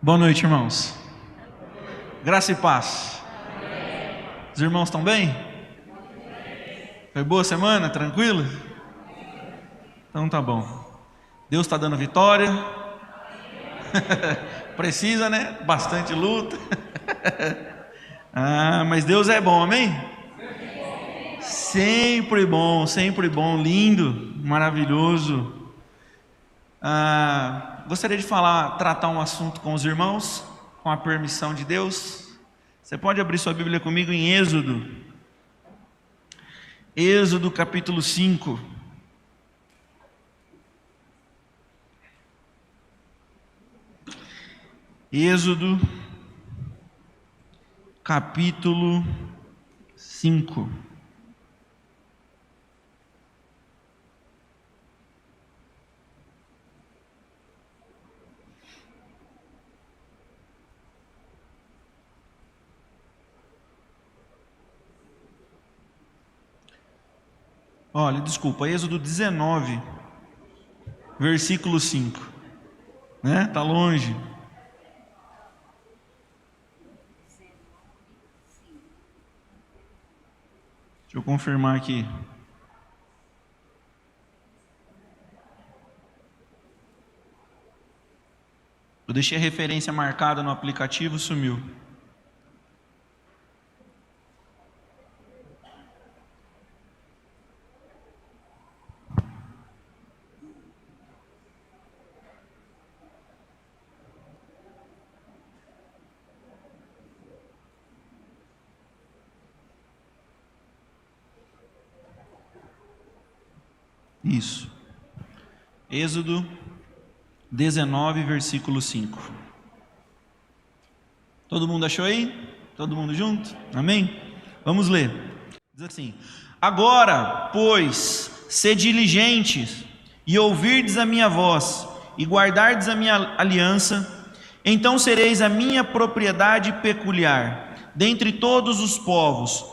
Boa noite, irmãos. Graça e paz. Os irmãos estão bem? Foi boa semana? Tranquilo? Então tá bom. Deus está dando vitória. Precisa, né? Bastante luta. Mas Deus é bom, amém? Sempre bom, lindo, maravilhoso. Gostaria de tratar um assunto com os irmãos, com a permissão de Deus. Você pode abrir sua Bíblia comigo em Êxodo capítulo 5. Êxodo capítulo 5. Olha, desculpa, Êxodo 19, versículo 5. Né? Tá longe. Deixa eu confirmar aqui. Eu deixei a referência marcada no aplicativo, sumiu. Isso. Êxodo 19, versículo 5. Todo mundo achou aí? Todo mundo junto? Amém? Vamos ler. Diz assim: Agora, pois, sede diligentes e ouvirdes a minha voz e guardardes a minha aliança, então sereis a minha propriedade peculiar dentre todos os povos,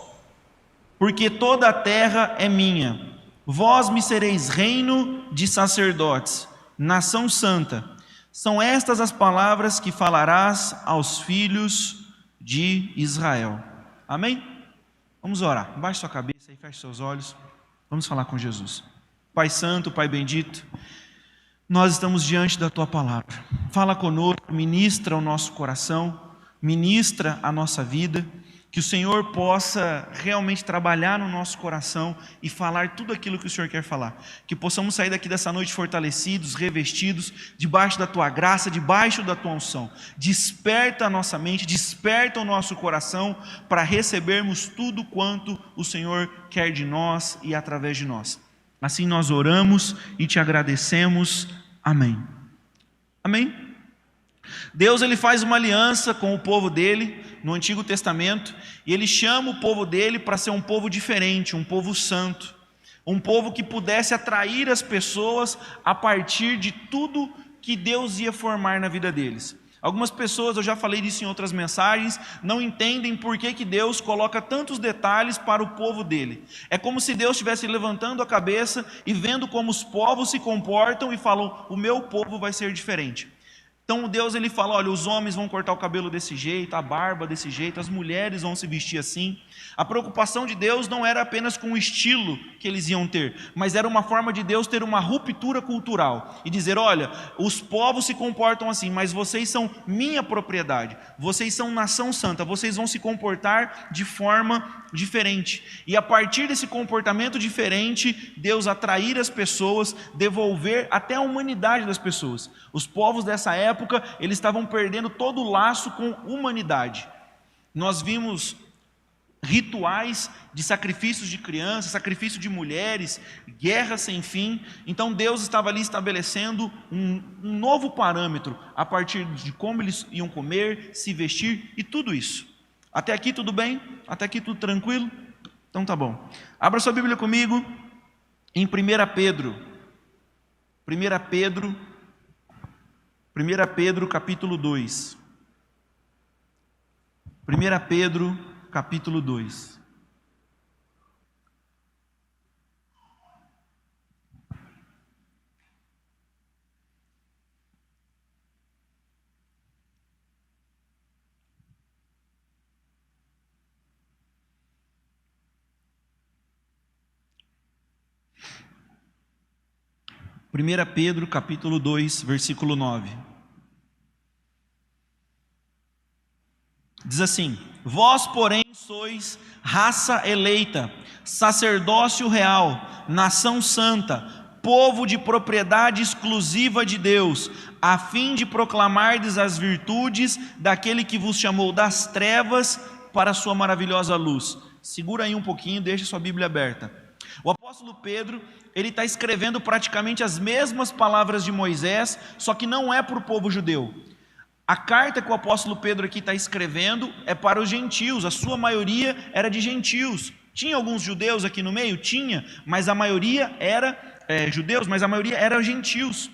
porque toda a terra é minha. Vós me sereis reino de sacerdotes, nação santa. São estas as palavras que falarás aos filhos de Israel. Amém? Vamos orar. Baixe sua cabeça e feche seus olhos. Vamos falar com Jesus. Pai santo, Pai bendito, nós estamos diante da Tua palavra. Fala conosco, ministra o nosso coração, ministra a nossa vida, que o Senhor possa realmente trabalhar no nosso coração e falar tudo aquilo que o Senhor quer falar. Que possamos sair daqui dessa noite fortalecidos, revestidos, debaixo da Tua graça, debaixo da Tua unção. Desperta a nossa mente, desperta o nosso coração para recebermos tudo quanto o Senhor quer de nós e através de nós. Assim nós oramos e Te agradecemos. Amém. Amém? Deus ele faz uma aliança com o povo dele no Antigo Testamento e ele chama o povo dele para ser um povo diferente, um povo santo, um povo que pudesse atrair as pessoas a partir de tudo que Deus ia formar na vida deles. Algumas pessoas, eu já falei disso em outras mensagens, não entendem por que Deus coloca tantos detalhes para o povo dele. É como se Deus estivesse levantando a cabeça e vendo como os povos se comportam e falam: o meu povo vai ser diferente. Então Deus ele fala: olha, os homens vão cortar o cabelo desse jeito, a barba desse jeito, as mulheres vão se vestir assim. A preocupação de Deus não era apenas com o estilo que eles iam ter, mas era uma forma de Deus ter uma ruptura cultural e dizer: olha, os povos se comportam assim, mas vocês são minha propriedade, vocês são nação santa, vocês vão se comportar de forma diferente. E a partir desse comportamento diferente, Deus atrair as pessoas, devolver até a humanidade das pessoas. Os povos dessa época, eles estavam perdendo todo o laço com humanidade. Nós vimos rituais de sacrifícios de crianças, sacrifício de mulheres, guerra sem fim. Então Deus estava ali estabelecendo um novo parâmetro a partir de como eles iam comer, se vestir e tudo isso. Até aqui tudo bem? Até aqui tudo tranquilo? Então tá bom. Abra sua Bíblia comigo em 1 Pedro. 1 Pedro capítulo 2. 1 Pedro capítulo 2. 1 Pedro capítulo 2, versículo 9. Diz assim: vós, porém, sois raça eleita, sacerdócio real, nação santa, povo de propriedade exclusiva de Deus, a fim de proclamardes as virtudes daquele que vos chamou das trevas para a sua maravilhosa luz. Segura aí um pouquinho, deixa sua Bíblia aberta. O apóstolo Pedro, ele está escrevendo praticamente as mesmas palavras de Moisés, só que não é para o povo judeu. A carta que o apóstolo Pedro aqui está escrevendo é para os gentios, a sua maioria era de gentios. Tinha alguns judeus aqui no meio? Tinha, mas a maioria era judeus, mas a maioria eram gentios.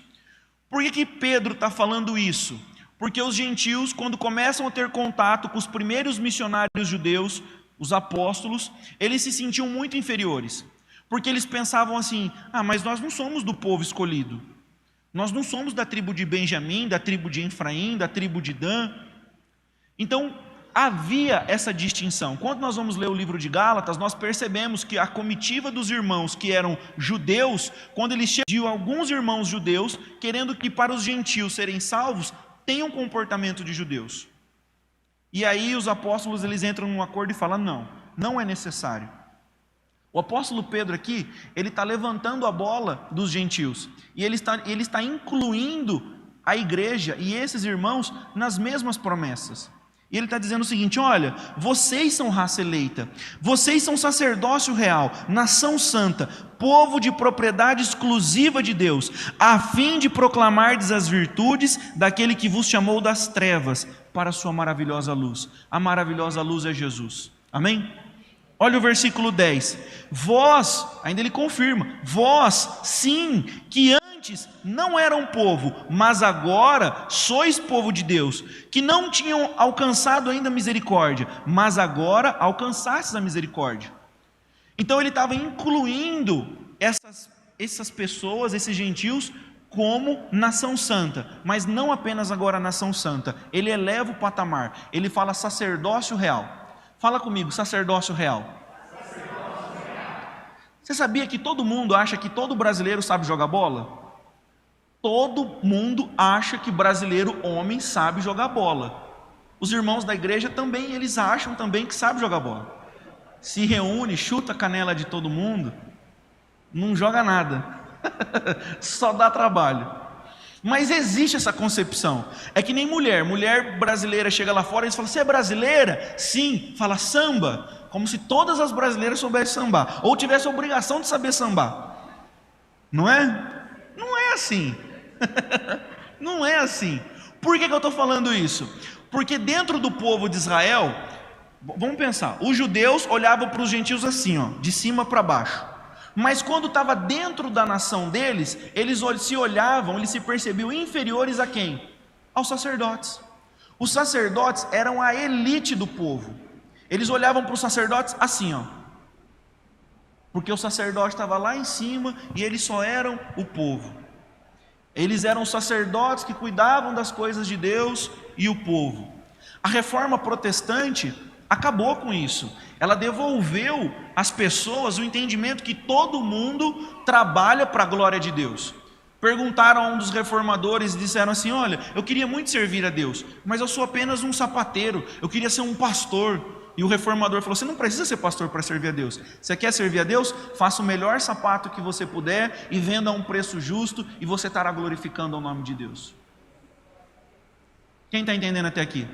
Por que Pedro está falando isso? Porque os gentios, quando começam a ter contato com os primeiros missionários judeus, os apóstolos, eles se sentiam muito inferiores, porque eles pensavam assim: mas nós não somos do povo escolhido, nós não somos da tribo de Benjamim, da tribo de Efraim, da tribo de Dan. Então havia essa distinção. Quando nós vamos ler o livro de Gálatas, nós percebemos que a comitiva dos irmãos que eram judeus, quando eles chegam, alguns irmãos judeus, querendo que para os gentios serem salvos, tenham um comportamento de judeus. E aí os apóstolos, eles entram num acordo e falam: não é necessário. O apóstolo Pedro aqui, ele está levantando a bola dos gentios, e ele está incluindo a igreja e esses irmãos nas mesmas promessas. E ele está dizendo o seguinte: olha, vocês são raça eleita, vocês são sacerdócio real, nação santa, povo de propriedade exclusiva de Deus, a fim de proclamardes as virtudes daquele que vos chamou das trevas para a sua maravilhosa luz. A maravilhosa luz é Jesus. Amém? Olha o versículo 10. Vós, ainda ele confirma, vós, sim, que antes não eram povo, mas agora sois povo de Deus, que não tinham alcançado ainda a misericórdia, mas agora alcançastes a misericórdia. Então ele estava incluindo essas pessoas, esses gentios, como nação santa, mas não apenas agora nação santa. Ele eleva o patamar, ele fala sacerdócio real. Fala comigo, sacerdócio real. Você sabia que todo mundo acha que todo brasileiro sabe jogar bola? Todo mundo acha que brasileiro homem sabe jogar bola. Os irmãos da igreja também, eles acham também que sabe jogar bola. Se reúne, chuta a canela de todo mundo, não joga nada, só dá trabalho. Mas existe essa concepção. É que nem mulher brasileira chega lá fora e eles falam: você é brasileira? Sim. Fala samba, como se todas as brasileiras soubessem sambar, ou tivessem a obrigação de saber sambar. Não é? Não é assim. Não é assim. Por que eu estou falando isso? Porque dentro do povo de Israel, vamos pensar, os judeus olhavam para os gentios assim, de cima para baixo. Mas quando estava dentro da nação deles, eles se olhavam, eles se percebiam inferiores a quem? Aos sacerdotes. Os sacerdotes eram a elite do povo. Eles olhavam para os sacerdotes assim, porque o sacerdote estava lá em cima e eles só eram o povo. Eles eram sacerdotes que cuidavam das coisas de Deus e o povo. A reforma protestante acabou com isso. Ela devolveu às pessoas o entendimento que todo mundo trabalha para a glória de Deus. Perguntaram a um dos reformadores e disseram assim: olha, eu queria muito servir a Deus, mas eu sou apenas um sapateiro, eu queria ser um pastor. E o reformador falou: você não precisa ser pastor para servir a Deus. Você quer servir a Deus? Faça o melhor sapato que você puder e venda a um preço justo, e você estará glorificando o nome de Deus. Quem está entendendo até aqui?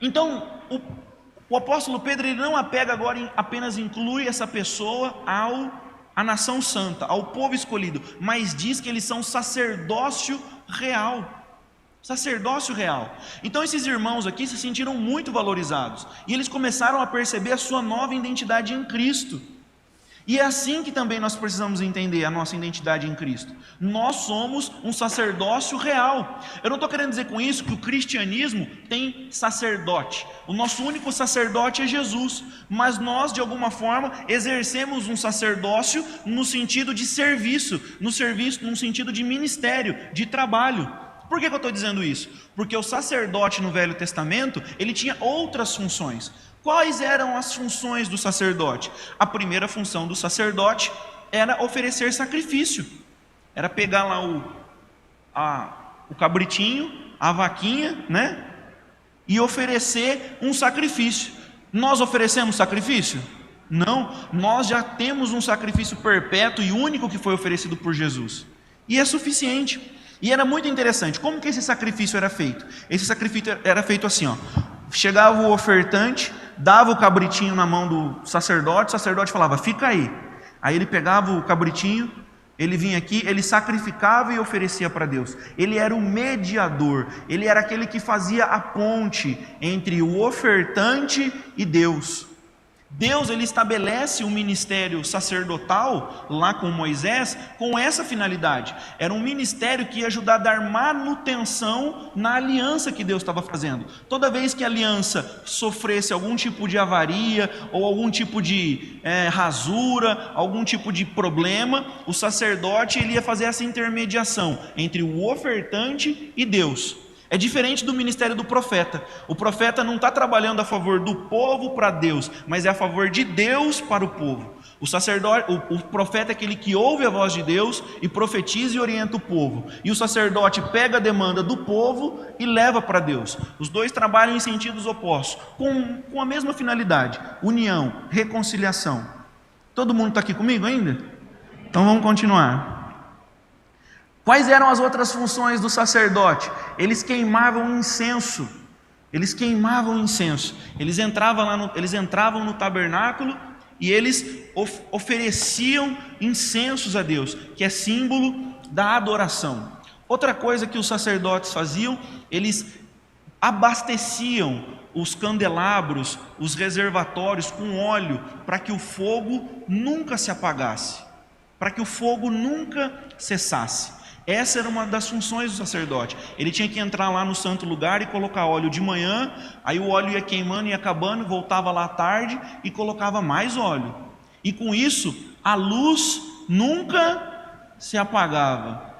Então, o apóstolo Pedro, ele não apega agora, apenas inclui essa pessoa à nação santa, ao povo escolhido, mas diz que eles são sacerdócio real. Sacerdócio real. Então esses irmãos aqui se sentiram muito valorizados, e eles começaram a perceber a sua nova identidade em Cristo. E é assim que também nós precisamos entender a nossa identidade em Cristo. Nós somos um sacerdócio real. Eu não estou querendo dizer com isso que o cristianismo tem sacerdote. O nosso único sacerdote é Jesus. Mas nós, de alguma forma, exercemos um sacerdócio no sentido de serviço, no sentido de ministério, de trabalho. Por que eu estou dizendo isso? Porque o sacerdote no Velho Testamento, ele tinha outras funções. Quais eram as funções do sacerdote? A primeira função do sacerdote era oferecer sacrifício. era pegar lá o cabritinho, a vaquinha, né? E oferecer um sacrifício. Nós oferecemos sacrifício? Não, nós já temos um sacrifício perpétuo e único que foi oferecido por Jesus. E é suficiente. E era muito interessante. Como que esse sacrifício era feito? Esse sacrifício era feito assim, ó. Chegava o ofertante, dava o cabritinho na mão do sacerdote, o sacerdote falava, fica aí. Aí ele pegava o cabritinho, ele vinha aqui, ele sacrificava e oferecia para Deus. Ele era o mediador, ele era aquele que fazia a ponte entre o ofertante e Deus. Deus, ele estabelece um ministério sacerdotal lá com Moisés com essa finalidade. Era um ministério que ia ajudar a dar manutenção na aliança que Deus estava fazendo. Toda vez que a aliança sofresse algum tipo de avaria ou algum tipo de rasura, algum tipo de problema, o sacerdote ele ia fazer essa intermediação entre o ofertante e Deus. É diferente do ministério do profeta. O profeta não está trabalhando a favor do povo para Deus, mas é a favor de Deus para o povo. O sacerdote, o profeta é aquele que ouve a voz de Deus e profetiza e orienta o povo. E o sacerdote pega a demanda do povo e leva para Deus. Os dois trabalham em sentidos opostos, com a mesma finalidade: união, reconciliação. Todo mundo está aqui comigo ainda? Então vamos continuar. Quais eram as outras funções do sacerdote? Eles queimavam incenso. Eles entravam no tabernáculo e eles ofereciam incensos a Deus, que é símbolo da adoração. Outra coisa que os sacerdotes faziam, eles abasteciam os candelabros, os reservatórios com óleo, para que o fogo nunca se apagasse, para que o fogo nunca cessasse. Essa era uma das funções do sacerdote. Ele tinha que entrar lá no santo lugar e colocar óleo de manhã, aí o óleo ia queimando e acabando, voltava lá à tarde e colocava mais óleo. E com isso, a luz nunca se apagava.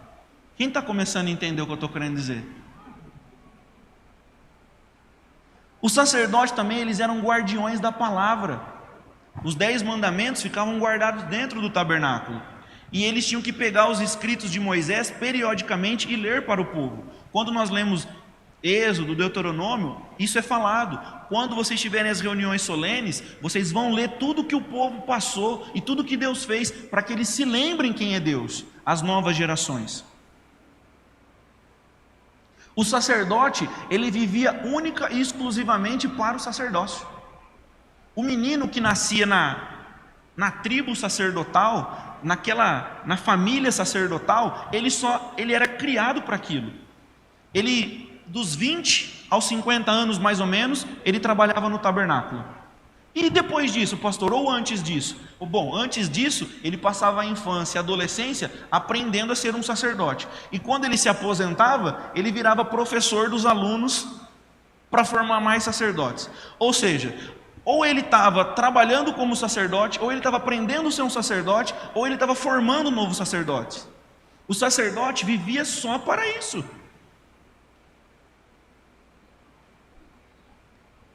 Quem está começando a entender o que eu estou querendo dizer? Os sacerdotes também, eles eram guardiões da palavra. Os 10 mandamentos ficavam guardados dentro do tabernáculo. E eles tinham que pegar os escritos de Moisés periodicamente e ler para o povo. Quando nós lemos Êxodo, Deuteronômio, isso é falado. Quando vocês tiverem as reuniões solenes, vocês vão ler tudo que o povo passou e tudo que Deus fez, para que eles se lembrem quem é Deus, as novas gerações. O sacerdote, ele vivia única e exclusivamente para o sacerdócio. O menino que nascia na tribo sacerdotal, na família sacerdotal, ele era criado para aquilo. Ele, dos 20 aos 50 anos mais ou menos, ele trabalhava no tabernáculo. E depois disso, pastor, ou antes disso? Bom, antes disso, ele passava a infância e a adolescência aprendendo a ser um sacerdote. E quando ele se aposentava, ele virava professor dos alunos para formar mais sacerdotes. Ou seja, ou ele estava trabalhando como sacerdote, ou ele estava aprendendo a ser um sacerdote, ou ele estava formando novos sacerdotes. O sacerdote vivia só para isso.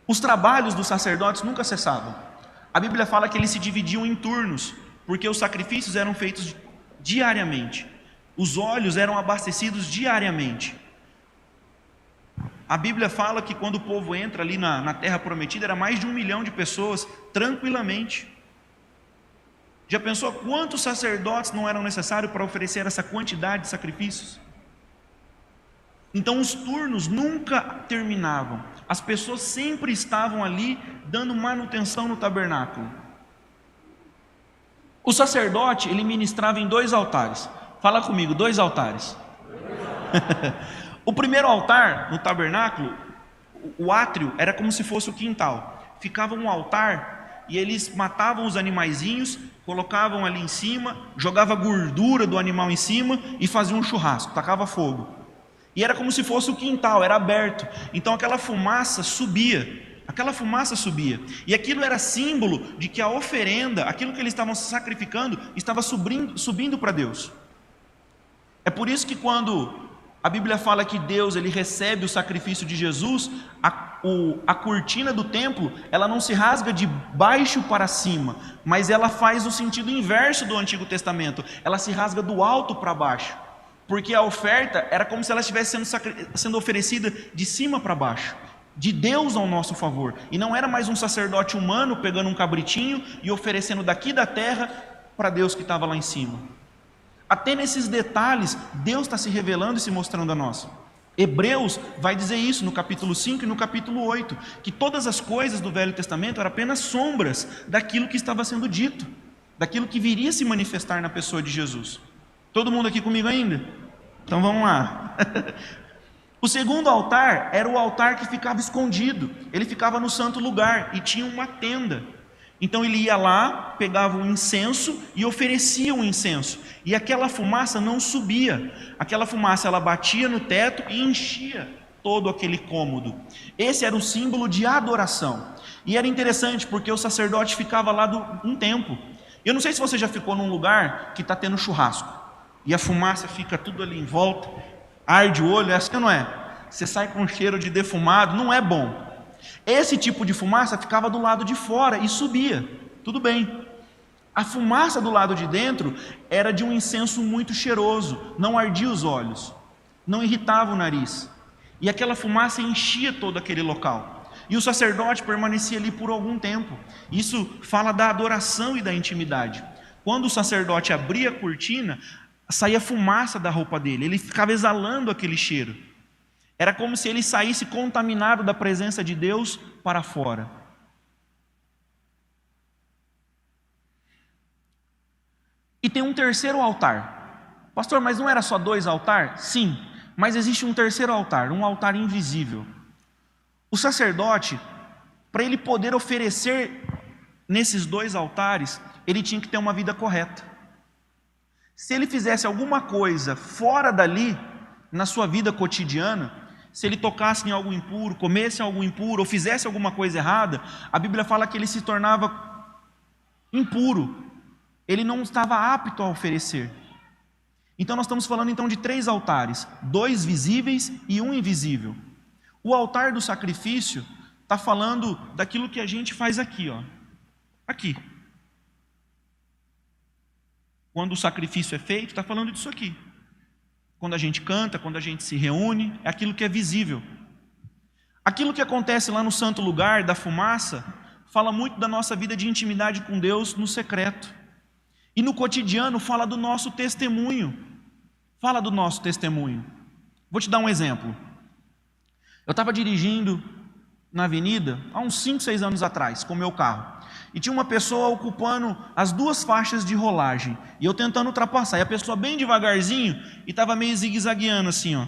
Os trabalhos dos sacerdotes nunca cessavam. A Bíblia fala que eles se dividiam em turnos, porque os sacrifícios eram feitos diariamente. Os olhos eram abastecidos diariamente. A Bíblia fala que quando o povo entra ali na terra prometida, era mais de 1 milhão de pessoas, tranquilamente. Já pensou quantos sacerdotes não eram necessários para oferecer essa quantidade de sacrifícios? Então os turnos nunca terminavam. As pessoas sempre estavam ali dando manutenção no tabernáculo. O sacerdote, ele ministrava em 2 altares. Fala comigo, 2 altares. O primeiro altar no tabernáculo, o átrio era como se fosse o quintal. Ficava um altar e eles matavam os animaizinhos, colocavam ali em cima, jogava gordura do animal em cima e faziam um churrasco, tacava fogo. E era como se fosse o quintal, era aberto. Então aquela fumaça subia. E aquilo era símbolo de que a oferenda, aquilo que eles estavam sacrificando, estava subindo para Deus. É por isso que quando a Bíblia fala que Deus ele recebe o sacrifício de Jesus, a cortina do templo, ela não se rasga de baixo para cima, mas ela faz o sentido inverso do Antigo Testamento, ela se rasga do alto para baixo, porque a oferta era como se ela estivesse sendo oferecida de cima para baixo, de Deus ao nosso favor, e não era mais um sacerdote humano pegando um cabritinho e oferecendo daqui da terra para Deus que estava lá em cima. Até nesses detalhes, Deus está se revelando e se mostrando a nós. Hebreus vai dizer isso no capítulo 5 e no capítulo 8, que todas as coisas do Velho Testamento eram apenas sombras daquilo que estava sendo dito, daquilo que viria se manifestar na pessoa de Jesus. Todo mundo aqui comigo ainda? Então vamos lá. O segundo altar era o altar que ficava escondido, ele ficava no santo lugar e tinha uma tenda. Então ele ia lá, pegava um incenso e oferecia um incenso. E aquela fumaça não subia. Aquela fumaça ela batia no teto e enchia todo aquele cômodo. Esse era o símbolo de adoração. E era interessante porque o sacerdote ficava lá um tempo. Eu não sei se você já ficou num lugar que está tendo churrasco. E a fumaça fica tudo ali em volta. Arde o olho, é assim ou não é? Você sai com um cheiro de defumado, não é bom. Esse tipo de fumaça ficava do lado de fora e subia, tudo bem. A fumaça do lado de dentro era de um incenso muito cheiroso, não ardia os olhos, não irritava o nariz. E aquela fumaça enchia todo aquele local. E o sacerdote permanecia ali por algum tempo. Isso fala da adoração e da intimidade. Quando o sacerdote abria a cortina, saía fumaça da roupa dele, ele ficava exalando aquele cheiro. Era como se ele saísse contaminado da presença de Deus para fora. E tem um terceiro altar. Pastor, mas não era só 2 altares? Sim, mas existe um terceiro altar, um altar invisível. O sacerdote, para ele poder oferecer nesses 2 altares, ele tinha que ter uma vida correta. Se ele fizesse alguma coisa fora dali, na sua vida cotidiana, se ele tocasse em algo impuro, comesse algo impuro, ou fizesse alguma coisa errada, a Bíblia fala que ele se tornava impuro, ele não estava apto a oferecer. Então nós estamos falando então de 3 altares, 2 visíveis e 1 invisível. O altar do sacrifício está falando daquilo que a gente faz aqui, ó. Aqui. Quando o sacrifício é feito, está falando disso aqui. Quando a gente canta, quando a gente se reúne, é aquilo que é visível. Aquilo que acontece lá no santo lugar da fumaça, fala muito da nossa vida de intimidade com Deus no secreto. E no cotidiano fala do nosso testemunho. Fala do nosso testemunho. Vou te dar um exemplo. Eu estava dirigindo na avenida há uns 5, 6 anos atrás, com o meu carro. E tinha uma pessoa ocupando as 2 faixas de rolagem. E eu tentando ultrapassar. E a pessoa bem devagarzinho e estava meio zigue-zagueando assim, ó.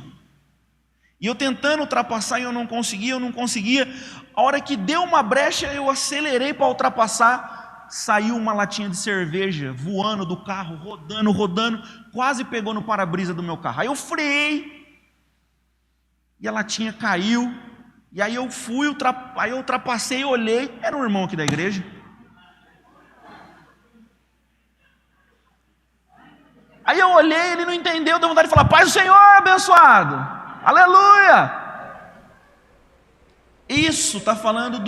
E eu tentando ultrapassar e eu não conseguia. A hora que deu uma brecha, eu acelerei para ultrapassar. Saiu uma latinha de cerveja voando do carro, rodando. Quase pegou no para-brisa do meu carro. Aí eu freiei. E a latinha caiu. E aí eu aí eu ultrapassei e olhei. Era um irmão aqui da igreja. Aí eu olhei, ele não entendeu, deu vontade de falar: Paz do Senhor, abençoado, aleluia. Isso está falando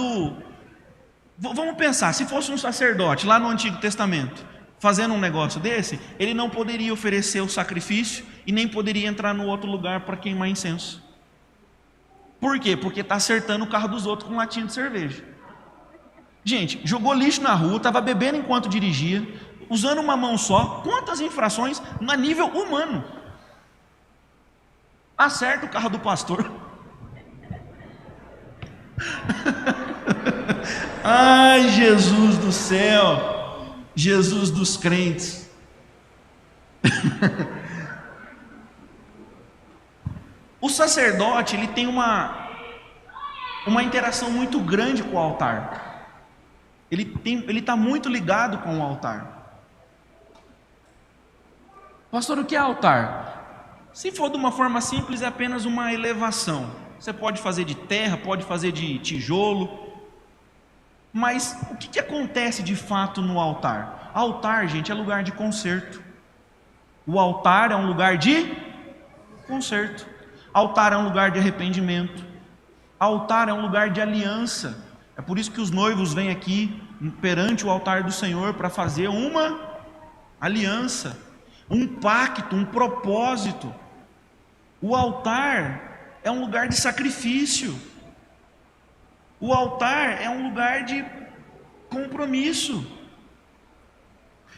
vamos pensar, se fosse um sacerdote lá no Antigo Testamento, fazendo um negócio desse, ele não poderia oferecer o sacrifício e nem poderia entrar no outro lugar para queimar incenso. Por quê? Porque está acertando o carro dos outros com latinha de cerveja. Gente, jogou lixo na rua, estava bebendo enquanto dirigia, usando uma mão só. Quantas infrações a nível humano? Acerta o carro do pastor. Ai, Jesus do céu, Jesus dos crentes. O sacerdote, ele tem uma interação muito grande com o altar. Ele está muito ligado com o altar. Pastor, o que é altar? Se for de uma forma simples, é apenas uma elevação. Você pode fazer de terra, pode fazer de tijolo. Mas o que acontece de fato no altar? Altar, gente, é lugar de concerto. O altar é um lugar de concerto. Altar é um lugar de arrependimento. Altar é um lugar de aliança. É por isso que os noivos vêm aqui perante o altar do Senhor para fazer uma aliança, um pacto, um propósito. O altar é um lugar de sacrifício. O altar é um lugar de compromisso.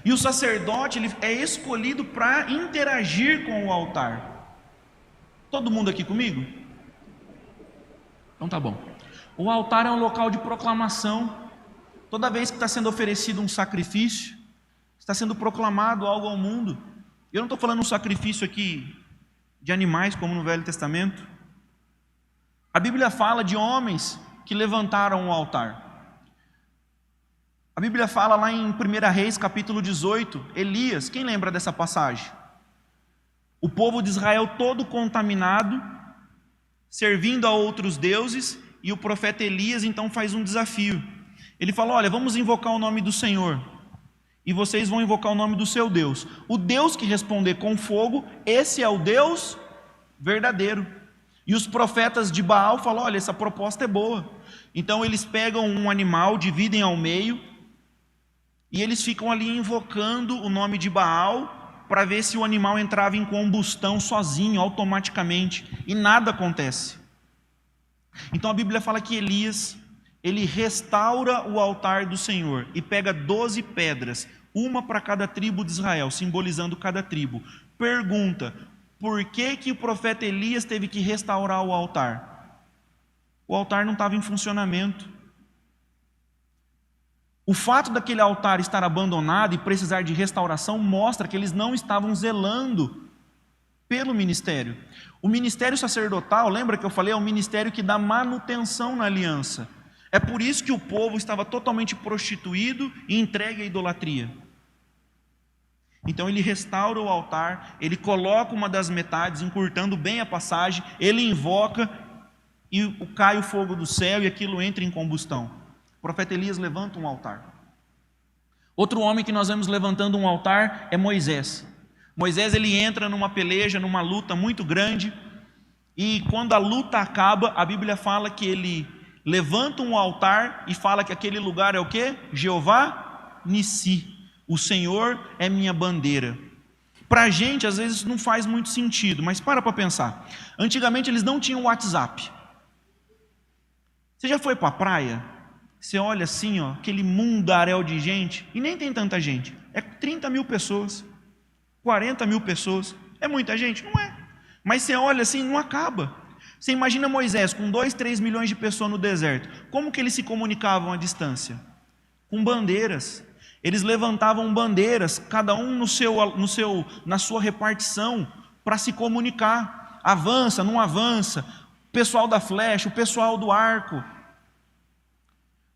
E o sacerdote ele é escolhido para interagir com o altar. Todo mundo aqui comigo? Então tá bom. O altar é um local de proclamação. Toda vez que está sendo oferecido um sacrifício, está sendo proclamado algo ao mundo. Eu não estou falando um sacrifício aqui de animais, como no Velho Testamento. A Bíblia fala de homens que levantaram o altar. A Bíblia fala lá em 1 Reis, capítulo 18, Elias, quem lembra dessa passagem? O povo de Israel todo contaminado, servindo a outros deuses, e o profeta Elias então faz um desafio. Ele fala: olha, vamos invocar o nome do Senhor, e vocês vão invocar o nome do seu Deus. O Deus que responder com fogo, esse é o Deus verdadeiro. E os profetas de Baal falam: olha, essa proposta é boa. Então eles pegam um animal, dividem ao meio, e eles ficam ali invocando o nome de Baal, para ver se o animal entrava em combustão sozinho, automaticamente, e nada acontece. Então a Bíblia fala que Elias, ele restaura o altar do Senhor, e pega 12 pedras, uma para cada tribo de Israel, simbolizando cada tribo. Pergunta: por que o profeta Elias teve que restaurar o altar? O altar não estava em funcionamento. O fato daquele altar estar abandonado e precisar de restauração mostra que eles não estavam zelando pelo ministério. O ministério sacerdotal, lembra que eu falei, é o ministério que dá manutenção na aliança. É por isso que o povo estava totalmente prostituído e entregue à idolatria. Então ele restaura o altar, ele coloca uma das metades, encurtando bem a passagem, ele invoca e cai o fogo do céu e aquilo entra em combustão. O profeta Elias levanta um altar. Outro homem que nós vemos levantando um altar é Moisés. Moisés ele entra numa peleja, numa luta muito grande, e quando a luta acaba, a Bíblia fala que ele levanta um altar e fala que aquele lugar é o quê? Jeová Nissi, o Senhor é minha bandeira. Para a gente às vezes não faz muito sentido, mas para pensar. Antigamente eles não tinham WhatsApp. Você já foi para a praia? Você olha assim, ó, aquele mundaréu de gente, e nem tem tanta gente, é 30 mil pessoas, 40 mil pessoas, é muita gente? Não é, mas você olha assim, não acaba. Você imagina Moisés com 2, 3 milhões de pessoas no deserto, como que eles se comunicavam à distância? Com bandeiras. Eles levantavam bandeiras, cada um na sua repartição, para se comunicar, avança, não avança, o pessoal da flecha, o pessoal do arco.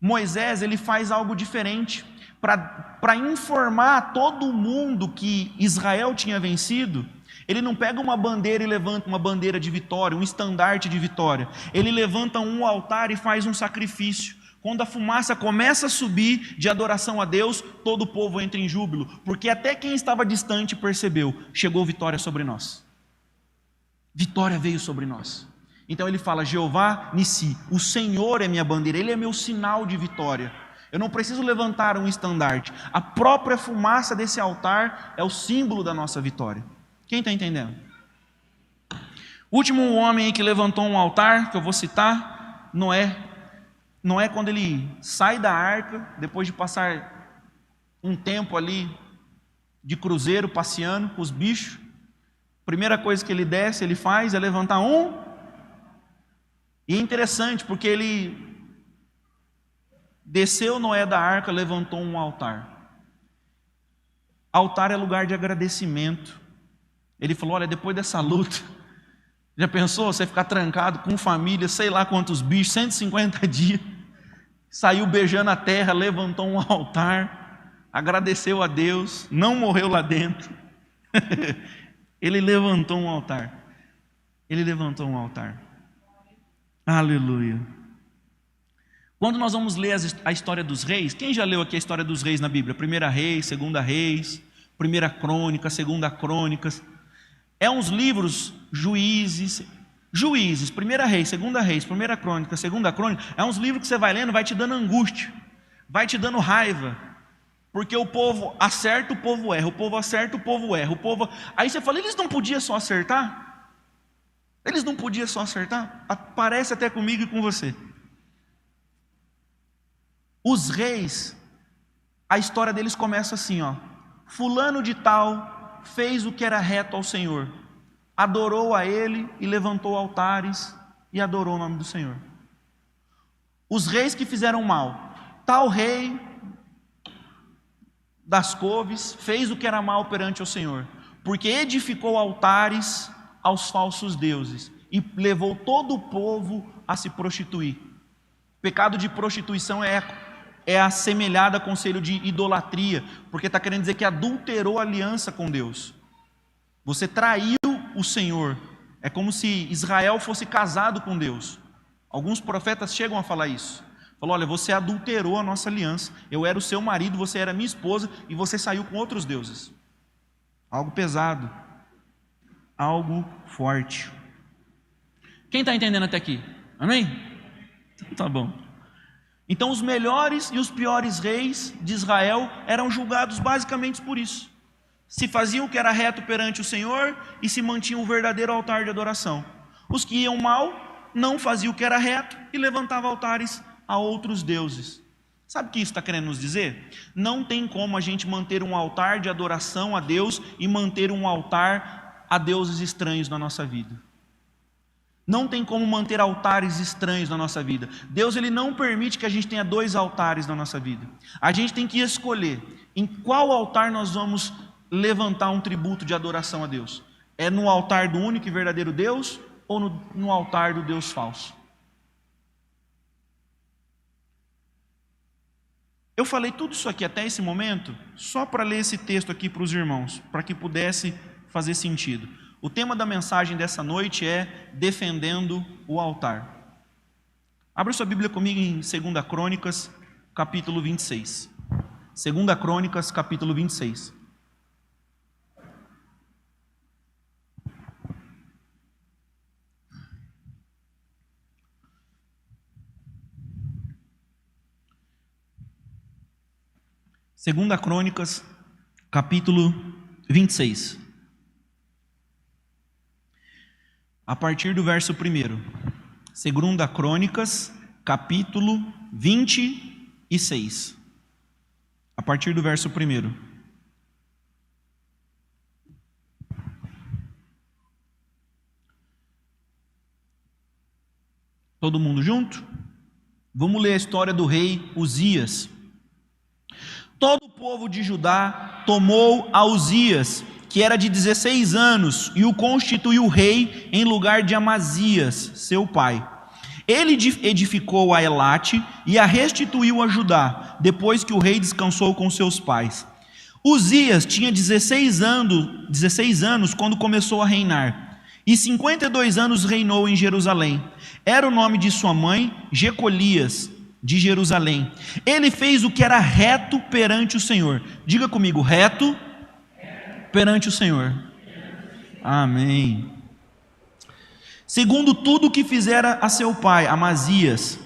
Moisés ele faz algo diferente, para informar a todo mundo que Israel tinha vencido. Ele não pega uma bandeira e levanta uma bandeira de vitória, um estandarte de vitória. Ele levanta um altar e faz um sacrifício. Quando a fumaça começa a subir de adoração a Deus, todo o povo entra em júbilo, porque até quem estava distante percebeu: chegou vitória sobre nós. Vitória veio sobre nós. Então ele fala: Jeová Nissi, o Senhor é minha bandeira, Ele é meu sinal de vitória. Eu não preciso levantar um estandarte, a própria fumaça desse altar é o símbolo da nossa vitória. Quem está entendendo? O último homem que levantou um altar, que eu vou citar, Noé. Noé, quando ele sai da arca, depois de passar um tempo ali de cruzeiro, passeando com os bichos, a primeira coisa que ele desce, ele faz é levantar um. E é interessante porque ele desceu Noé da arca, levantou um altar. Altar é lugar de agradecimento. Ele falou: olha, depois dessa luta, já pensou você ficar trancado com família, sei lá quantos bichos, 150 dias, saiu beijando a terra, levantou um altar, agradeceu a Deus, não morreu lá dentro. Ele levantou um altar. Ele levantou um altar. Aleluia. Quando nós vamos ler a história dos reis, quem já leu aqui a história dos reis na Bíblia? 1 Reis, 2 Reis, 1 Crônica, 2 Crônicas. É uns livros, Juízes, Juízes, 1 Reis, 2 Reis, 1 Crônica, 2 Crônica, é uns livros que você vai lendo, vai te dando angústia, vai te dando raiva, porque o povo acerta, o povo erra, o povo acerta, o povo erra, o povo... Aí você fala, eles não podiam só acertar? Eles não podiam só acertar? Parece até comigo e com você. Os reis, a história deles começa assim, ó. Fulano de tal fez o que era reto ao Senhor, adorou a Ele e levantou altares e adorou o nome do Senhor. Os reis que fizeram mal, tal rei das couves fez o que era mal perante o Senhor, porque edificou altares aos falsos deuses e levou todo o povo a se prostituir. Pecado de prostituição é assemelhado a conselho de idolatria, porque está querendo dizer que adulterou a aliança com Deus. Você traiu o Senhor. É como se Israel fosse casado com Deus. Alguns profetas chegam a falar isso. Falou, olha, você adulterou a nossa aliança. Eu era o seu marido, você era minha esposa e você saiu com outros deuses. Algo pesado. Algo forte. Quem está entendendo até aqui? Amém? Então, tá bom. Então os melhores e os piores reis de Israel eram julgados basicamente por isso. Se faziam o que era reto perante o Senhor e se mantinham o verdadeiro altar de adoração. Os que iam mal não faziam o que era reto e levantavam altares a outros deuses. Sabe o que isso está querendo nos dizer? Não tem como a gente manter um altar de adoração a Deus e manter um altar a deuses estranhos na nossa vida. Não tem como manter altares estranhos na nossa vida. Deus ele não permite que a gente tenha 2 altares na nossa vida. A gente tem que escolher em qual altar nós vamos levantar um tributo de adoração a Deus. É no altar do único e verdadeiro Deus ou no altar do Deus falso? Eu falei tudo isso aqui até esse momento só para ler esse texto aqui para os irmãos, para que pudesse fazer sentido. O tema da mensagem dessa noite é defendendo o altar. Abra sua Bíblia comigo em 2 Crônicas, capítulo 26. 2 Crônicas, capítulo 26. Segunda Crônicas, capítulo 26. A partir do verso 1. Segunda Crônicas, capítulo 26. A partir do verso 1. Todo mundo junto? Vamos ler a história do rei Uzias. Todo o povo de Judá tomou a Uzias, que era de 16 anos, e o constituiu rei em lugar de Amazias, seu pai. Ele edificou a Elate e a restituiu a Judá, depois que o rei descansou com seus pais. Uzias tinha 16 anos quando começou a reinar, e 52 anos reinou em Jerusalém. Era o nome de sua mãe, Jecolias, de Jerusalém. Ele fez o que era reto perante o Senhor. Diga comigo, reto perante o Senhor. Amém. Segundo tudo o que fizera a seu pai, Amazias,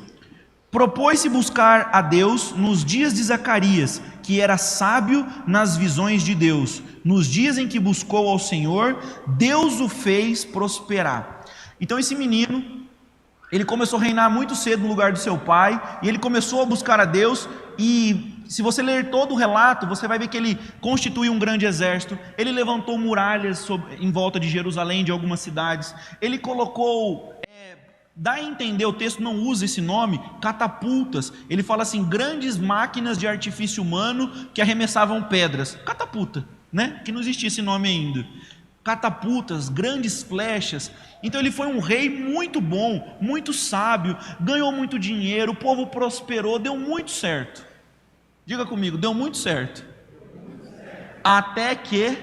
propôs-se buscar a Deus nos dias de Zacarias, que era sábio nas visões de Deus. Nos dias em que buscou ao Senhor, Deus o fez prosperar. Então esse menino, ele começou a reinar muito cedo no lugar do seu pai, e ele começou a buscar a Deus, e se você ler todo o relato, você vai ver que ele constituiu um grande exército, ele levantou muralhas em volta de Jerusalém, de algumas cidades, ele colocou, dá a entender, o texto não usa esse nome, catapultas, ele fala assim, grandes máquinas de artifício humano que arremessavam pedras, catapulta, né? Que não existia esse nome ainda. Catapultas, grandes flechas. Então ele foi um rei muito bom, muito sábio, ganhou muito dinheiro, o povo prosperou, deu muito certo. Diga comigo, deu muito certo. Até que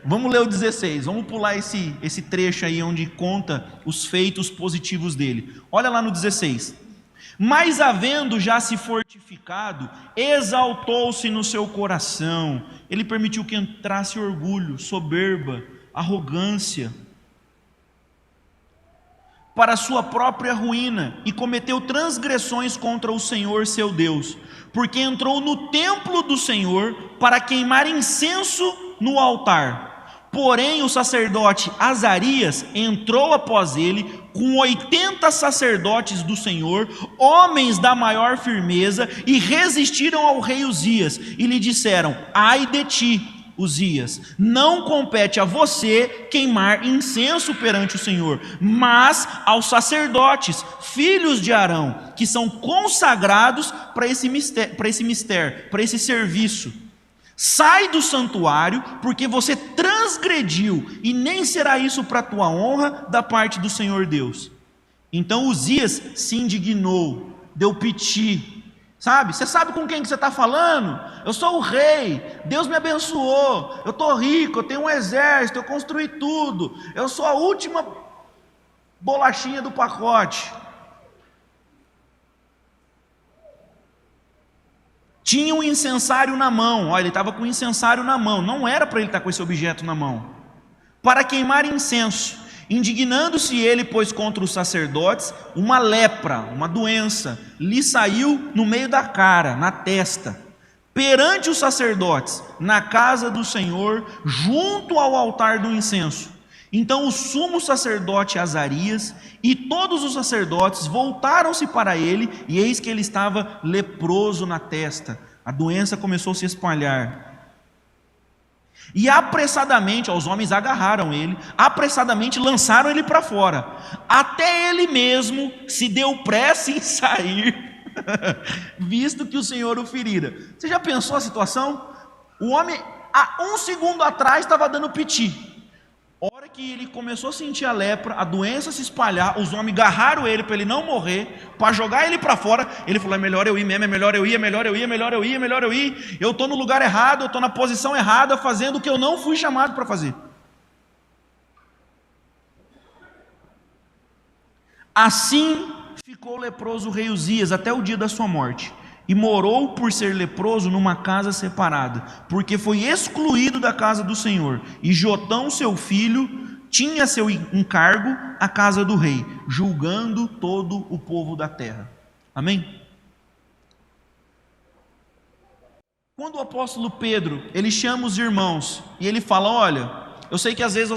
vamos ler o 16, vamos pular esse trecho aí onde conta os feitos positivos dele. Olha lá no 16. Mas havendo já se fortificado, exaltou-se no seu coração. Ele permitiu que entrasse orgulho, soberba, arrogância. para sua própria ruína e cometeu transgressões contra o Senhor seu Deus, porque entrou no templo do Senhor para queimar incenso no altar. Porém o sacerdote Azarias entrou após ele com 80 sacerdotes do Senhor, homens da maior firmeza, e resistiram ao rei Uzias e lhe disseram: ai de ti, Uzias, não compete a você queimar incenso perante o Senhor, mas aos sacerdotes, filhos de Arão, que são consagrados para esse serviço. Sai do santuário, porque você transgrediu, e nem será isso para a tua honra da parte do Senhor Deus. Então Uzias se indignou, deu piti. Sabe? Você sabe com quem que você está falando? Eu sou o rei, Deus me abençoou, eu estou rico, eu tenho um exército, eu construí tudo, eu sou a última bolachinha do pacote. Tinha um incensário na mão, olha, ele estava com o incensário na mão, não era para ele estar com esse objeto na mão, para queimar incenso. Indignando-se ele, pois, contra os sacerdotes, uma lepra, uma doença, lhe saiu no meio da cara, na testa, perante os sacerdotes, na casa do Senhor, junto ao altar do incenso. Então o sumo sacerdote Azarias e todos os sacerdotes voltaram-se para ele, e eis que ele estava leproso na testa. A doença começou a se espalhar. E apressadamente, os homens agarraram ele, apressadamente lançaram ele para fora, até ele mesmo se deu pressa em sair, visto que o Senhor o ferira. Você já pensou a situação? O homem, há um segundo atrás, estava dando piti. A hora que ele começou a sentir a lepra, a doença se espalhar, os homens agarraram ele para ele não morrer, para jogar ele para fora. Ele falou: é melhor eu ir mesmo, é melhor eu ir, é melhor eu ir, é melhor eu ir, é melhor eu ir. Eu estou no lugar errado, eu estou na posição errada, fazendo o que eu não fui chamado para fazer. Assim ficou leproso o rei Uzias até o dia da sua morte, e morou por ser leproso numa casa separada, porque foi excluído da casa do Senhor. E Jotão, seu filho, tinha seu encargo a casa do rei, julgando todo o povo da terra. Amém? Quando o apóstolo Pedro, ele chama os irmãos, e ele fala: olha, eu sei que às vezes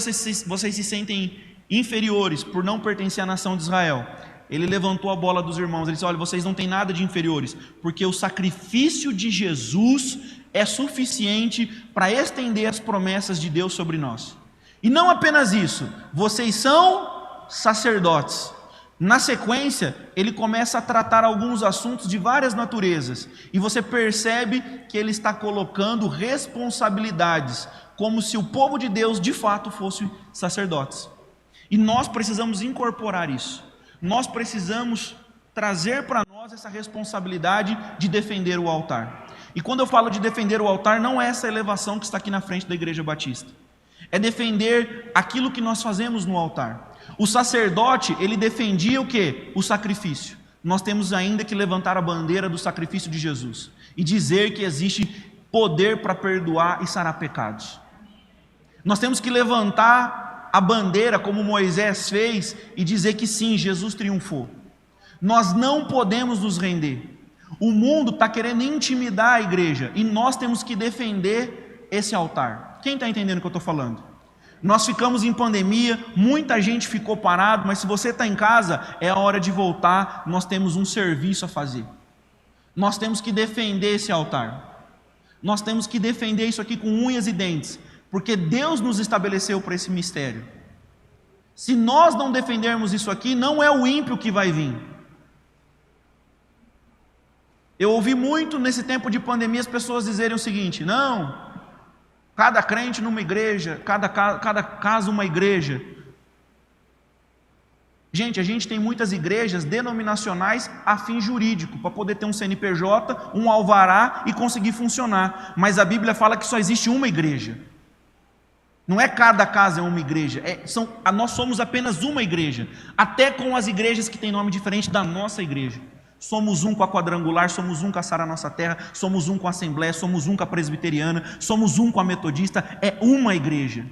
vocês se sentem inferiores por não pertencer à nação de Israel. Ele levantou a bola dos irmãos, ele disse: olha, vocês não têm nada de inferiores, porque o sacrifício de Jesus é suficiente para estender as promessas de Deus sobre nós. E não apenas isso, vocês são sacerdotes. Na sequência, ele começa a tratar alguns assuntos de várias naturezas, e você percebe que ele está colocando responsabilidades, como se o povo de Deus de fato fosse sacerdotes. E nós precisamos incorporar isso. Nós precisamos trazer para nós essa responsabilidade de defender o altar. E quando eu falo de defender o altar, não é essa elevação que está aqui na frente da Igreja Batista. É defender aquilo que nós fazemos no altar. O sacerdote, ele defendia o quê? O sacrifício. Nós temos ainda que levantar a bandeira do sacrifício de Jesus e dizer que existe poder para perdoar e sarar pecados. Nós temos que levantar a bandeira como Moisés fez e dizer que sim, Jesus triunfou. Nós não podemos nos render. O mundo está querendo intimidar a igreja e nós temos que defender esse altar. Quem está entendendo o que eu estou falando? Nós ficamos em pandemia, muita gente ficou parado, mas se você está em casa, é a hora de voltar. Nós temos um serviço a fazer. Nós temos que defender esse altar. Nós temos que defender isso aqui com unhas e dentes, porque Deus nos estabeleceu para esse mistério. Se nós não defendermos isso aqui, não é o ímpio que vai vir. Eu ouvi muito nesse tempo de pandemia as pessoas dizerem o seguinte: não, cada crente numa igreja, cada casa uma igreja. Gente, a gente tem muitas igrejas denominacionais a fim jurídico, para poder ter um CNPJ, um alvará e conseguir funcionar. Mas a Bíblia fala que só existe uma igreja. Não é cada casa é uma igreja, nós somos apenas uma igreja, até com as igrejas que têm nome diferente da nossa igreja. Somos um com a Quadrangular, somos um com a Sara Nossa Terra, somos um com a Assembleia, somos um com a Presbiteriana, somos um com a Metodista, é uma igreja.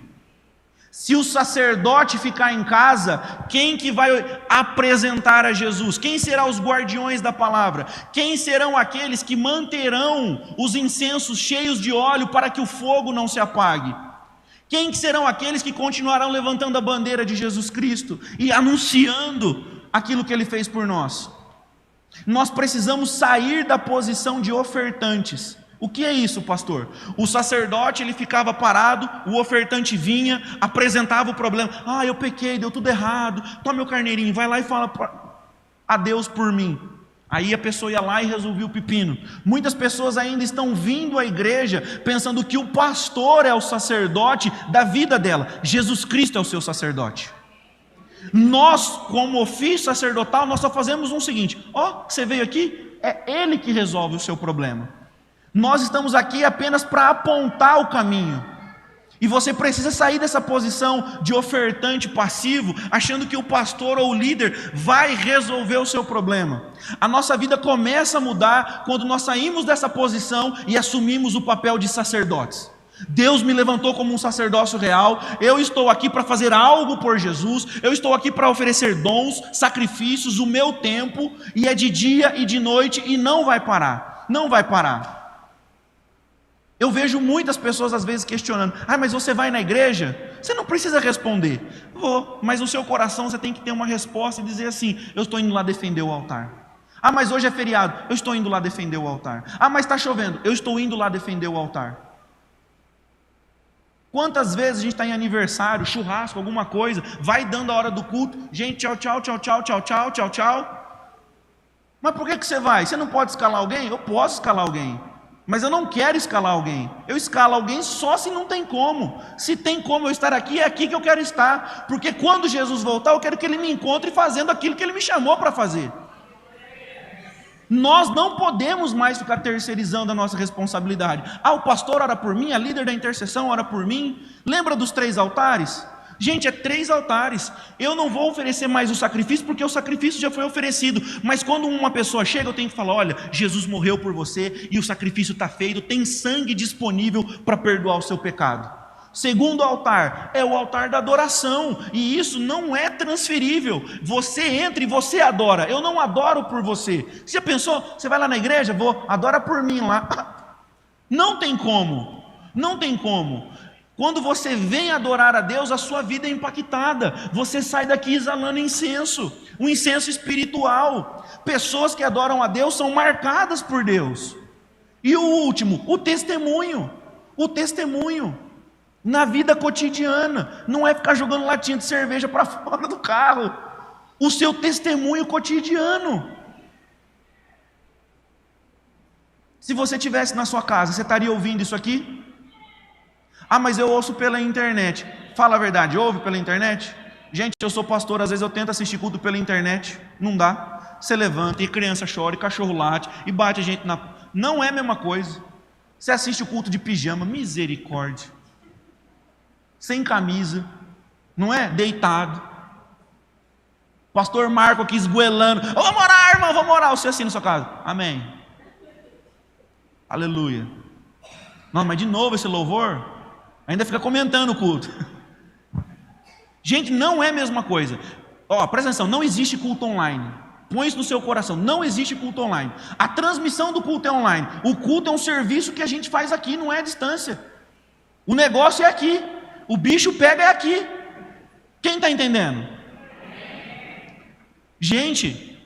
Se o sacerdote ficar em casa, quem que vai apresentar a Jesus? Quem serão os guardiões da palavra? Quem serão aqueles que manterão os incensos cheios de óleo para que o fogo não se apague? Quem que serão aqueles que continuarão levantando a bandeira de Jesus Cristo e anunciando aquilo que Ele fez por nós? Nós precisamos sair da posição de ofertantes. O que é isso, pastor? O sacerdote, ele ficava parado, o ofertante vinha, apresentava o problema. Eu pequei, deu tudo errado. Toma meu carneirinho, vai lá e fala a Deus por mim. Aí a pessoa ia lá e resolvia o pepino. Muitas pessoas ainda estão vindo à igreja pensando que o pastor é o sacerdote da vida dela. Jesus Cristo é o seu sacerdote. Nós, como ofício sacerdotal, nós só fazemos o seguinte: você veio aqui, é Ele que resolve o seu problema. Nós estamos aqui apenas para apontar o caminho. E você precisa sair dessa posição de ofertante passivo, achando que o pastor ou o líder vai resolver o seu problema. A nossa vida começa a mudar quando nós saímos dessa posição e assumimos o papel de sacerdotes. Deus me levantou como um sacerdócio real. Eu estou aqui para fazer algo por Jesus. Eu estou aqui para oferecer dons, sacrifícios, o meu tempo, e é de dia e de noite, e não vai parar. Não vai parar. Eu vejo muitas pessoas às vezes questionando: mas você vai na igreja? Você não precisa responder. Vou, mas no seu coração você tem que ter uma resposta e dizer assim: eu estou indo lá defender o altar. Mas hoje é feriado, eu estou indo lá defender o altar. Mas está chovendo, eu estou indo lá defender o altar. Quantas vezes a gente está em aniversário, churrasco, alguma coisa, vai dando a hora do culto, gente, tchau, tchau, tchau, tchau, tchau, tchau, tchau, tchau. Mas por que você vai? Você não pode escalar alguém? Eu posso escalar alguém. Mas eu não quero escalar alguém. Eu escalo alguém só se não tem como. Se tem como eu estar aqui, é aqui que eu quero estar. Porque quando Jesus voltar, eu quero que Ele me encontre fazendo aquilo que Ele me chamou para fazer. Nós não podemos mais ficar terceirizando a nossa responsabilidade. O pastor ora por mim, a líder da intercessão ora por mim. Lembra dos 3 altares? Gente, é 3 altares. Eu não vou oferecer mais o sacrifício, porque o sacrifício já foi oferecido. Mas quando uma pessoa chega, eu tenho que falar: olha, Jesus morreu por você e o sacrifício está feito, tem sangue disponível para perdoar o seu pecado. Segundo altar é o altar da adoração, e isso não é transferível. Você entra e você adora. Eu não adoro por você. Você já pensou? Você vai lá na igreja, adora por mim lá. Não tem como. Não tem como. Quando você vem adorar a Deus, a sua vida é impactada. Você sai daqui exalando incenso, um incenso espiritual. Pessoas que adoram a Deus são marcadas por Deus. E o último, o testemunho. O testemunho na vida cotidiana. Não é ficar jogando latinha de cerveja para fora do carro. O seu testemunho cotidiano. Se você estivesse na sua casa, você estaria ouvindo isso aqui? Mas eu ouço pela internet. Fala a verdade, ouve pela internet? Gente, eu sou pastor, às vezes eu tento assistir culto pela internet. Não dá. Você levanta e criança chora, e cachorro late, e bate a gente na... Não é a mesma coisa. Você assiste o culto de pijama, misericórdia. Sem camisa, não é? Deitado. Pastor Marco aqui esgoelando: vamos orar, irmão, vamos orar. Você assim na sua casa: amém, aleluia. Não, mas de novo esse louvor, ainda fica comentando o culto. Gente, não é a mesma coisa. Presta atenção, não existe culto online. Põe isso no seu coração, não existe culto online. A transmissão do culto é online. O culto é um serviço que a gente faz aqui, não é à distância. O negócio é aqui. O bicho pega é aqui. Quem está entendendo? Gente,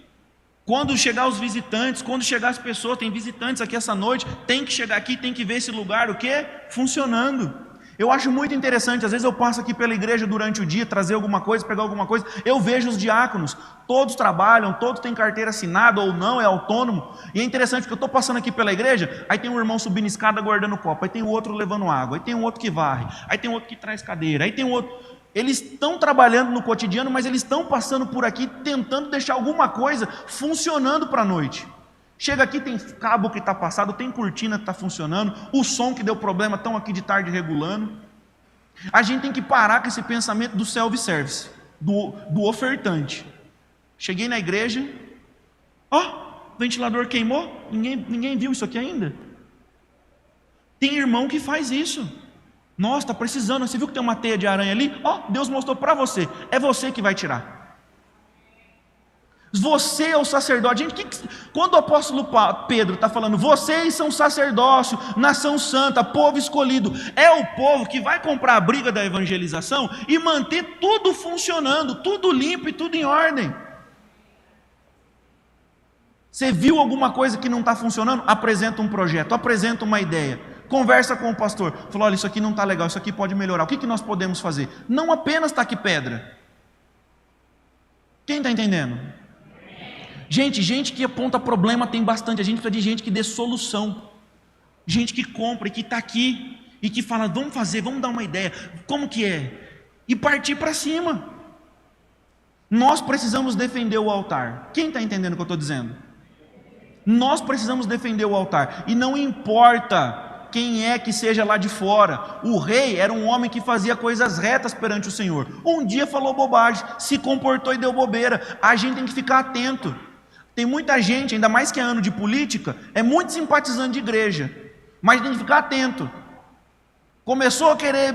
quando chegar os visitantes, quando chegar as pessoas, tem visitantes aqui essa noite, tem que chegar aqui, tem que ver esse lugar, o quê? Funcionando. Eu acho muito interessante, às vezes eu passo aqui pela igreja durante o dia, trazer alguma coisa, pegar alguma coisa, eu vejo os diáconos, todos trabalham, todos têm carteira assinada ou não, é autônomo, e é interessante porque eu estou passando aqui pela igreja, aí tem um irmão subindo escada guardando copo, aí tem o outro levando água, aí tem um outro que varre, aí tem outro que traz cadeira, aí tem outro... Eles estão trabalhando no cotidiano, mas eles estão passando por aqui, tentando deixar alguma coisa funcionando para a noite. Chega aqui, tem cabo que está passado, tem cortina que está funcionando, o som que deu problema estão aqui de tarde regulando. A gente tem que parar com esse pensamento do self-service, do ofertante. Cheguei na igreja, ventilador queimou, ninguém viu isso aqui ainda. Tem irmão que faz isso. Nossa, está precisando, você viu que tem uma teia de aranha ali? Ó, Deus mostrou para você, é você que vai tirar. Você é o sacerdote. Gente, quando o apóstolo Pedro está falando, vocês são sacerdócio, nação santa, povo escolhido, é o povo que vai comprar a briga da evangelização e manter tudo funcionando, tudo limpo e tudo em ordem. Você viu alguma coisa que não está funcionando? Apresenta um projeto, apresenta uma ideia, conversa com o pastor, fala, olha, isso aqui não está legal, isso aqui pode melhorar, o que nós podemos fazer? Não apenas taque pedra. Quem está entendendo? Gente que aponta problema tem bastante, a gente precisa de gente que dê solução, gente que compra e que está aqui, e que fala, vamos fazer, vamos dar uma ideia, como que é? E partir para cima. Nós precisamos defender o altar. Quem está entendendo o que eu estou dizendo? Nós precisamos defender o altar, e não importa quem é que seja lá de fora. O rei era um homem que fazia coisas retas perante o Senhor, um dia falou bobagem, se comportou e deu bobeira. A gente tem que ficar atento. Tem muita gente, ainda mais que é ano de política, é muito simpatizante de igreja, mas tem que ficar atento. Começou a querer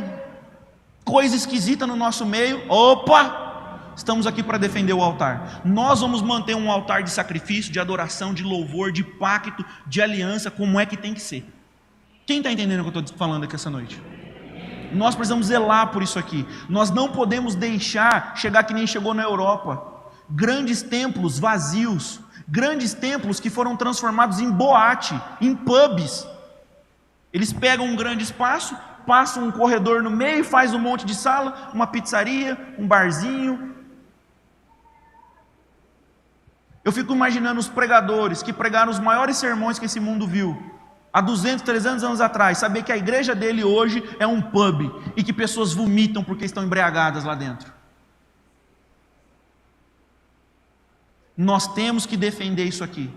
coisa esquisita no nosso meio, opa, estamos aqui para defender o altar. Nós vamos manter um altar de sacrifício, de adoração, de louvor, de pacto, de aliança, como é que tem que ser. Quem está entendendo o que eu estou falando aqui essa noite? Nós precisamos zelar por isso aqui. Nós não podemos deixar chegar que nem chegou na Europa. Grandes templos vazios, grandes templos que foram transformados em boate, em pubs. Eles pegam um grande espaço, passam um corredor no meio, faz um monte de sala, uma pizzaria, um barzinho. Eu fico imaginando os pregadores que pregaram os maiores sermões que esse mundo viu, há 200, 300 anos atrás, saber que a igreja dele hoje é um pub, e que pessoas vomitam porque estão embriagadas lá dentro. Nós temos que defender isso aqui.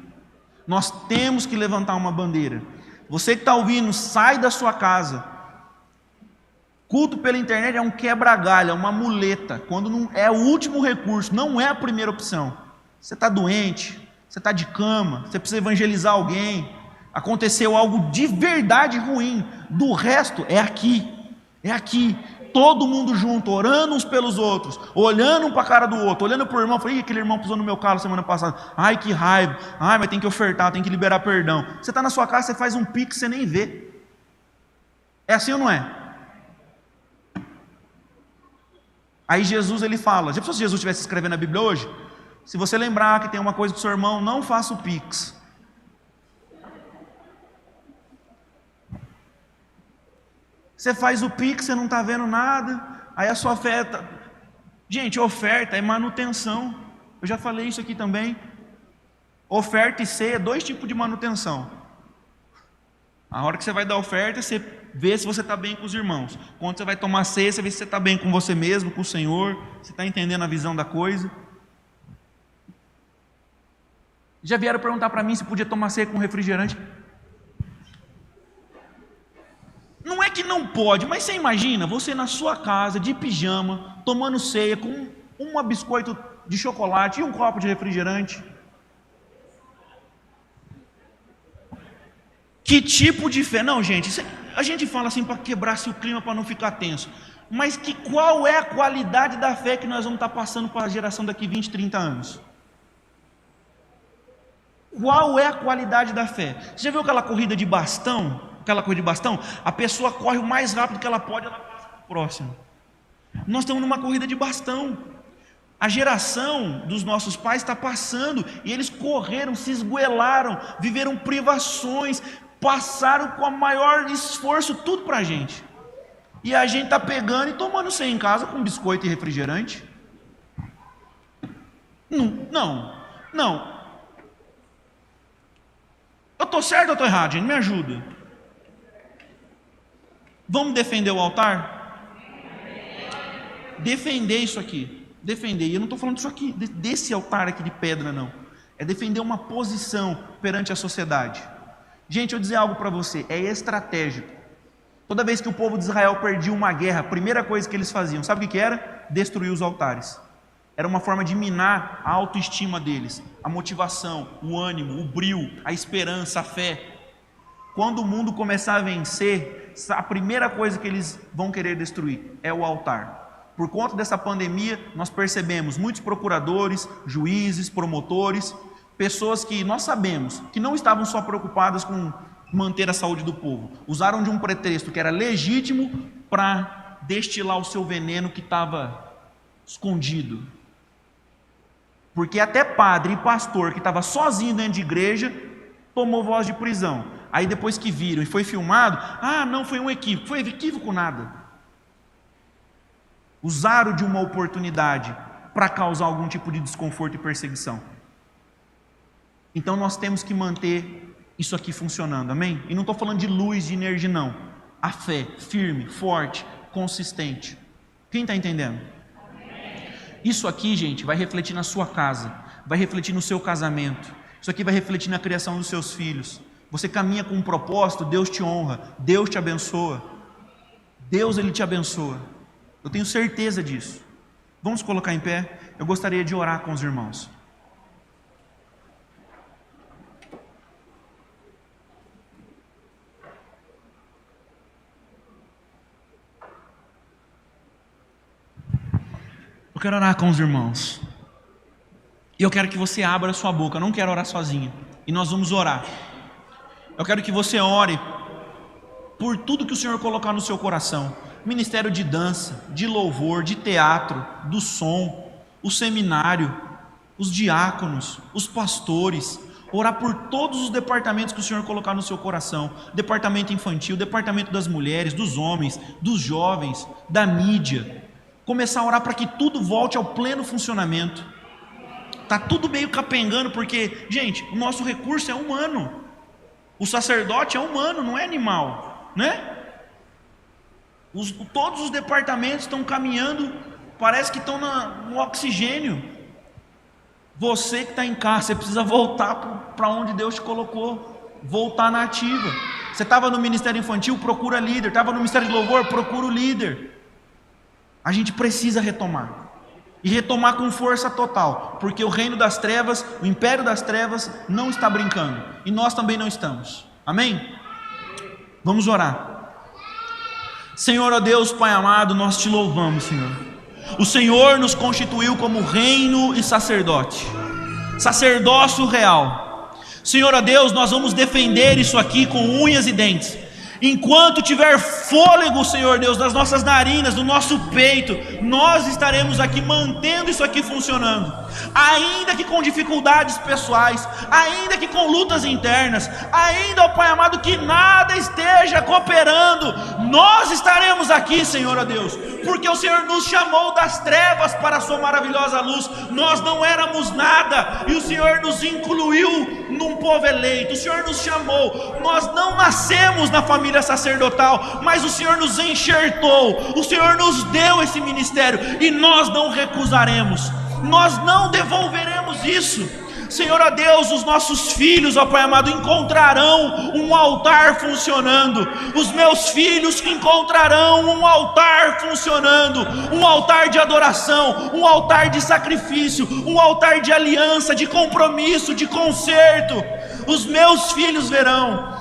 Nós temos que levantar uma bandeira. Você que está ouvindo, sai da sua casa. Culto pela internet é um quebra-galho, é uma muleta. Quando não é o último recurso, não é a primeira opção. Você está doente, você está de cama, você precisa evangelizar alguém, aconteceu algo de verdade ruim. Do resto, é aqui. É aqui. Todo mundo junto, orando uns pelos outros, olhando um para a cara do outro, olhando para o irmão, falei, aquele irmão pisou no meu calo semana passada, ai que raiva, ai, mas tem que ofertar, tem que liberar perdão. Você está na sua casa, você faz um pix, você nem vê. É assim ou não é? Aí Jesus ele fala, já pensou se Jesus estivesse escrevendo a Bíblia hoje? Se você lembrar que tem uma coisa com o seu irmão, não faça o pix. Você faz o pix, você não está vendo nada, aí a sua oferta... Gente, oferta é manutenção. Eu já falei isso aqui também. Oferta e ceia é 2 tipos de manutenção. A hora que você vai dar oferta, você vê se você está bem com os irmãos. Quando você vai tomar ceia, você vê se você está bem com você mesmo, com o Senhor, você está entendendo a visão da coisa. Já vieram perguntar para mim se podia tomar ceia com refrigerante. Não é que não pode, mas você imagina, você na sua casa, de pijama, tomando ceia, com um biscoito de chocolate e um copo de refrigerante. Que tipo de fé? Não, gente, a gente fala assim para quebrar-se o clima, para não ficar tenso. Mas qual é a qualidade da fé que nós vamos estar passando para a geração daqui 20, 30 anos? Qual é a qualidade da fé? Você já viu aquela corrida de bastão? A pessoa corre o mais rápido que ela pode, ela passa para o próximo. Nós estamos numa corrida de bastão. A geração dos nossos pais está passando, e eles correram, se esgoelaram, viveram privações, passaram com o maior esforço, tudo para a gente. E a gente está pegando e tomando ceia em casa com biscoito e refrigerante. Não. Eu estou certo ou estou errado, gente? Me ajuda. Vamos defender o altar? Defender isso aqui. Defender. E eu não estou falando disso aqui, desse altar aqui de pedra, não. É defender uma posição perante a sociedade. Gente, eu vou dizer algo para você. É estratégico. Toda vez que o povo de Israel perdia uma guerra, a primeira coisa que eles faziam, sabe o que era? Destruir os altares. Era uma forma de minar a autoestima deles, a motivação, o ânimo, o brio, a esperança, a fé. Quando o mundo começar a vencer, a primeira coisa que eles vão querer destruir é o altar. Por conta dessa pandemia, nós percebemos muitos procuradores, juízes, promotores, pessoas que nós sabemos que não estavam só preocupadas com manter a saúde do povo, usaram de um pretexto que era legítimo para destilar o seu veneno que estava escondido. Porque até padre e pastor que estava sozinho dentro de igreja tomou voz de prisão. Aí depois que viram e foi filmado, não, foi um equívoco. Foi equívoco nada. Usaram de uma oportunidade para causar algum tipo de desconforto e perseguição. Então nós temos que manter isso aqui funcionando, amém? E não estou falando de luz, de energia não. A fé, firme, forte, consistente. Quem está entendendo? Isso aqui, gente, vai refletir na sua casa, vai refletir no seu casamento, isso aqui vai refletir na criação dos seus filhos. Você caminha com um propósito, Deus te honra, Deus te abençoa. Deus, Ele te abençoa. Eu tenho certeza disso. Vamos colocar em pé? Eu gostaria de orar com os irmãos. Eu quero orar com os irmãos. E eu quero que você abra a sua boca. Eu não quero orar sozinho. E nós vamos orar. Eu quero que você ore por tudo que o Senhor colocar no seu coração. Ministério de dança, de louvor, de teatro, do som, o seminário, os diáconos, os pastores. Orar por todos os departamentos que o Senhor colocar no seu coração. Departamento infantil, departamento das mulheres, dos homens, dos jovens, da mídia. Começar a orar para que tudo volte ao pleno funcionamento. Está tudo meio capengando, porque, gente, o nosso recurso é humano. O sacerdote é humano, não é animal, né? Todos os departamentos estão caminhando, parece que estão no oxigênio. Você que está em casa, você precisa voltar para onde Deus te colocou, voltar na ativa. Você estava no ministério infantil, procura líder. Estava no ministério de louvor, procura o líder. A gente precisa retomar, e retomar com força total, porque o reino das trevas, o império das trevas não está brincando, e nós também não estamos, amém? Vamos orar. Senhor, ó Deus, Pai amado, nós te louvamos, Senhor. O Senhor nos constituiu como reino e sacerdote, sacerdócio real. Senhor, ó Deus, nós vamos defender isso aqui com unhas e dentes. Enquanto tiver fôlego, Senhor Deus, das nossas narinas, do nosso peito, nós estaremos aqui mantendo isso aqui funcionando. Ainda que com dificuldades pessoais, ainda que com lutas internas, ainda, ó Pai amado, que nada esteja cooperando, nós estaremos aqui, Senhor, ó Deus, porque o Senhor nos chamou das trevas para a sua maravilhosa luz. Nós não éramos nada, e o Senhor nos incluiu num povo eleito. O Senhor nos chamou. Nós não nascemos na família sacerdotal, mas o Senhor nos enxertou, o Senhor nos deu esse ministério, e nós não recusaremos, nós não devolveremos isso. Senhor, ó Deus, os nossos filhos, ó Pai amado, encontrarão um altar funcionando. Os meus filhos encontrarão um altar funcionando, um altar de adoração, um altar de sacrifício, um altar de aliança, de compromisso, de conserto. Os meus filhos verão